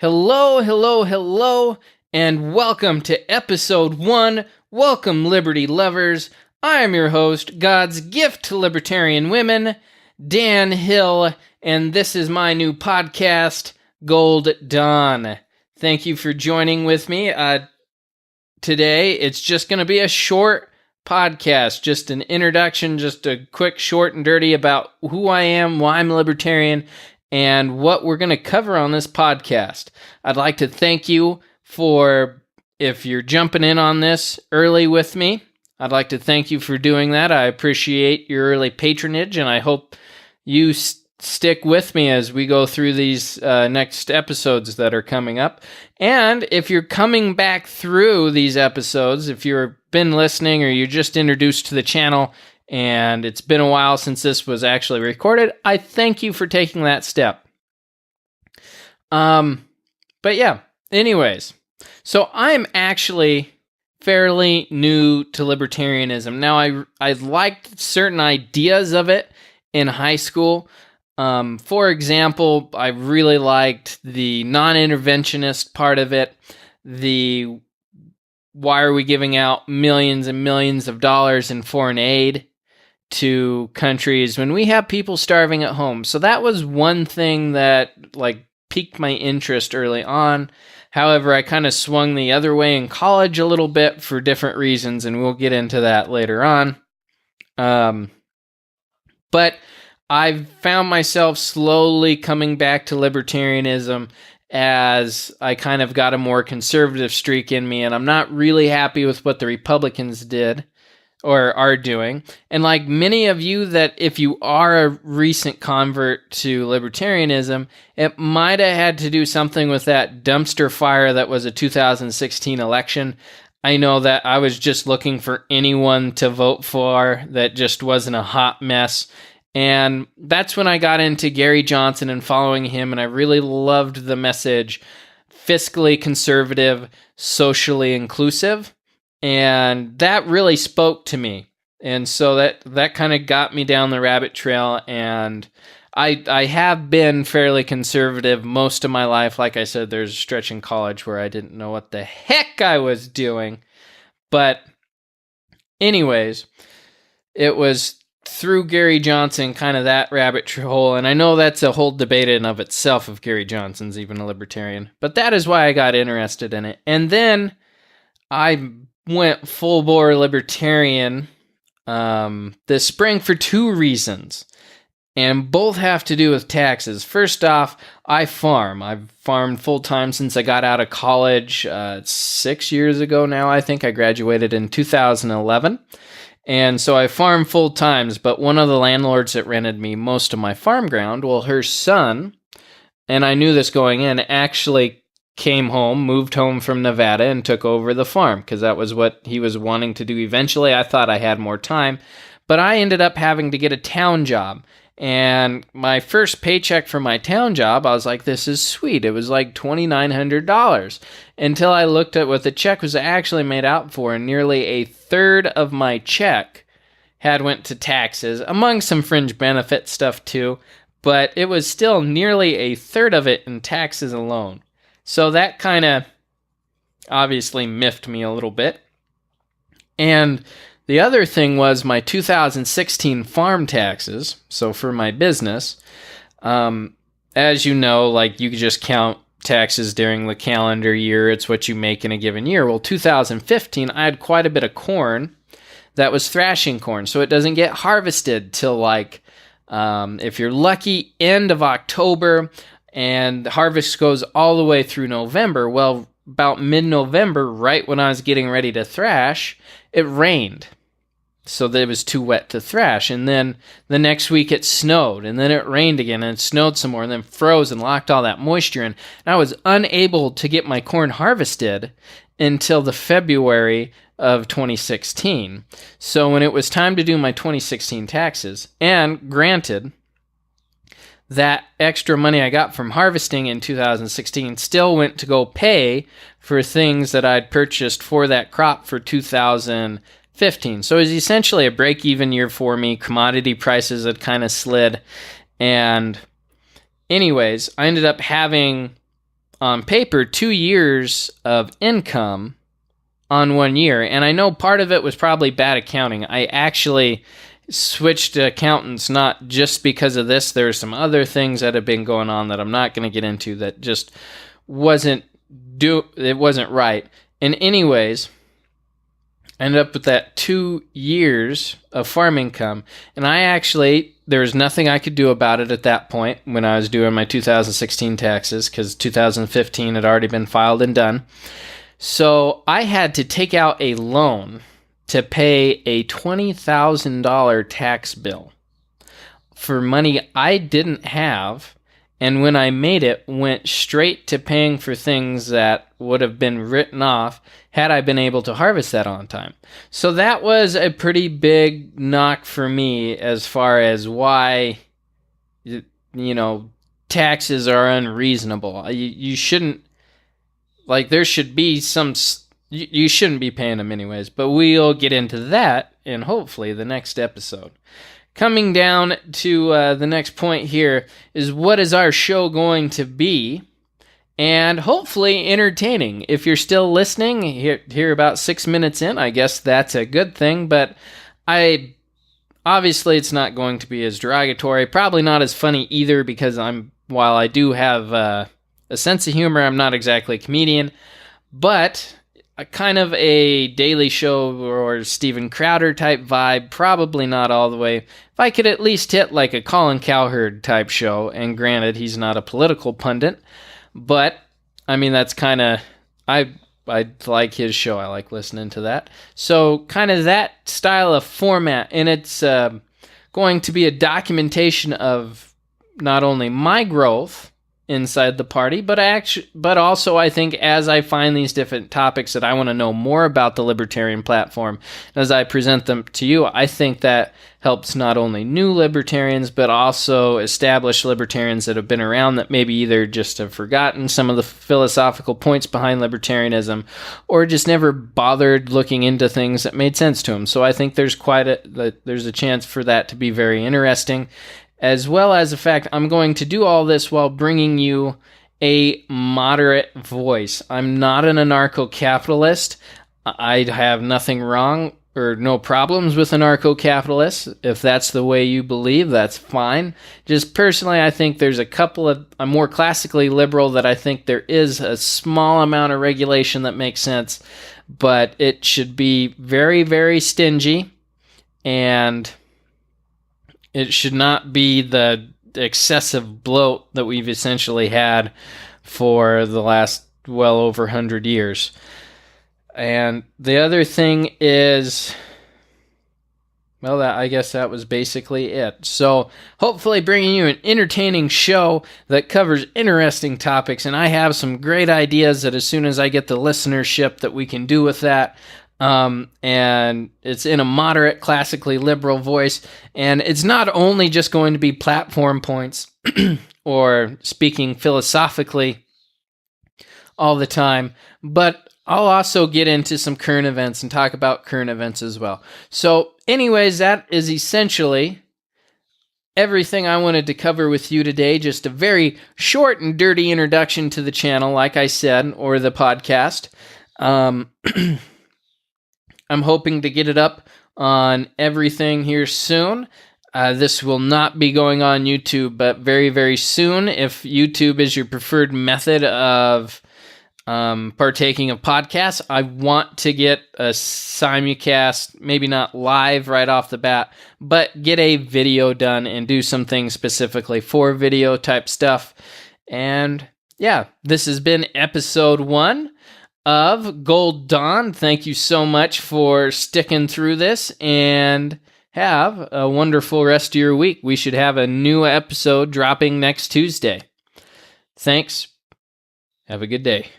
Hello, hello, hello, and welcome to episode 1. Welcome, Liberty lovers. I am your host, God's gift to libertarian women, Dan Hill, and this is my new podcast, Gold Dawn. Thank you for joining with me. Today, it's just going to be a short podcast, just an introduction, just a quick, short, and dirty about who I am, why I'm a libertarian, and what we're going to cover on this podcast. I'd like to thank you for, if you're jumping in on this early with me, I'd like to thank you for doing that. I appreciate your early patronage, and I hope you stick with me as we go through these next episodes that are coming up. And if you're coming back through these episodes, if you've been listening or you're just introduced to the channel, and it's been a while since this was actually recorded, I thank you for taking that step. But yeah, anyways, so I'm actually fairly new to libertarianism. Now, I liked certain ideas of it in high school. For example, I really liked the non-interventionist part of it, the why are we giving out millions and millions of dollars in foreign aid to countries when we have people starving at home. So that was one thing that piqued my interest early on. However, I kind of swung the other way in college a little bit for different reasons, and we'll get into that later on. But I've found myself slowly coming back to libertarianism as I kind of got a more conservative streak in me, and I'm not really happy with what the Republicans did or are doing. And like many of you, that if you are a recent convert to libertarianism, it might have had to do something with that dumpster fire that was a 2016 election. I know that I was just looking for anyone to vote for that just wasn't a hot mess. And that's when I got into Gary Johnson and following him, and I really loved the message, fiscally conservative, socially inclusive. And that really spoke to me. And so that kind of got me down the rabbit trail. And I have been fairly conservative most of my life. Like I said, there's a stretch in college where I didn't know what the heck I was doing. But anyways, it was through Gary Johnson, kind of that rabbit hole. And I know that's a whole debate in of itself if Gary Johnson's even a libertarian. But that is why I got interested in it. And then I went full-bore libertarian this spring for two reasons, and both have to do with taxes. First off, I farm. I've farmed full-time since I got out of college 6 years ago now. I think I graduated in 2011, and so I farm full-time, but one of the landlords that rented me most of my farm ground, well, her son, and I knew this going in, actually moved home from Nevada and took over the farm because that was what he was wanting to do eventually. I thought I had more time, but I ended up having to get a town job. And my first paycheck for my town job, I was like, this is sweet. It was like $2,900 until I looked at what the check was actually made out for, and nearly a third of my check had went to taxes, among some fringe benefit stuff too, but it was still nearly a third of it in taxes alone. So that kind of obviously miffed me a little bit. And the other thing was my 2016 farm taxes. So for my business, as you know, you could just count taxes during the calendar year. It's what you make in a given year. Well, 2015, I had quite a bit of corn that was thrashing corn. So it doesn't get harvested till if you're lucky, end of October. And the harvest goes all the way through November. Well, about mid-November, right when I was getting ready to thrash, it rained. So that it was too wet to thrash. And then the next week it snowed, and then it rained again, and it snowed some more, and then froze and locked all that moisture in. And I was unable to get my corn harvested until the February of 2016. So when it was time to do my 2016 taxes, and granted, that extra money I got from harvesting in 2016 still went to go pay for things that I'd purchased for that crop for 2015. So it was essentially a break-even year for me. Commodity prices had kind of slid. And anyways, I ended up having on paper 2 years of income on 1 year. And I know part of it was probably bad accounting. I actually switched to accountants not just because of this. There are some other things that have been going on that I'm not going to get into that just wasn't right. And anyways, I ended up with that 2 years of farm income. And there was nothing I could do about it at that point when I was doing my 2016 taxes, because 2015 had already been filed and done. So I had to take out a loan to pay a $20,000 tax bill for money I didn't have. And when I made it, went straight to paying for things that would have been written off had I been able to harvest that on time. So that was a pretty big knock for me as far as why, taxes are unreasonable. You shouldn't, there should be some, you shouldn't be paying them anyways, but we'll get into that in hopefully the next episode. Coming down to the next point here is, what is our show going to be? And hopefully entertaining. If you're still listening, here about 6 minutes in, I guess that's a good thing. But obviously it's not going to be as derogatory. Probably not as funny either, because while I do have a sense of humor, I'm not exactly a comedian. But kind of a Daily Show or Steven Crowder type vibe, probably not all the way. If I could at least hit like a Colin Cowherd type show, and granted, he's not a political pundit, but I mean, that's kind of, I like his show. I like listening to that. So kind of that style of format, and it's going to be a documentation of not only my growth inside the party, but also I think as I find these different topics that I want to know more about the Libertarian platform, as I present them to you, I think that helps not only new Libertarians, but also established Libertarians that have been around that maybe either just have forgotten some of the philosophical points behind Libertarianism, or just never bothered looking into things that made sense to them. So I think there's there's a chance for that to be very interesting. As well as the fact I'm going to do all this while bringing you a moderate voice. I'm not an anarcho-capitalist. I have nothing wrong or no problems with anarcho-capitalists. If that's the way you believe, that's fine. Just personally, I think there's I'm more classically liberal, that I think there is a small amount of regulation that makes sense, but it should be very, very stingy, and it should not be the excessive bloat that we've essentially had for the last well over 100 years. And the other thing is, well, I guess that was basically it. So hopefully bringing you an entertaining show that covers interesting topics. And I have some great ideas that as soon as I get the listenership that we can do with that. And it's in a moderate, classically liberal voice. And it's not only just going to be platform points or speaking philosophically all the time, but I'll also get into some current events and talk about current events as well. So anyways, that is essentially everything I wanted to cover with you today. Just a very short and dirty introduction to the channel, like I said, or the podcast. I'm hoping to get it up on everything here soon. This will not be going on YouTube, but very, very soon. If YouTube is your preferred method of partaking of podcasts, I want to get a simulcast, maybe not live right off the bat, but get a video done and do some things specifically for video type stuff. And yeah, this has been episode 1 of Gold Dawn. Thank you so much for sticking through this, and have a wonderful rest of your week. We should have a new episode dropping next Tuesday. Thanks. Have a good day.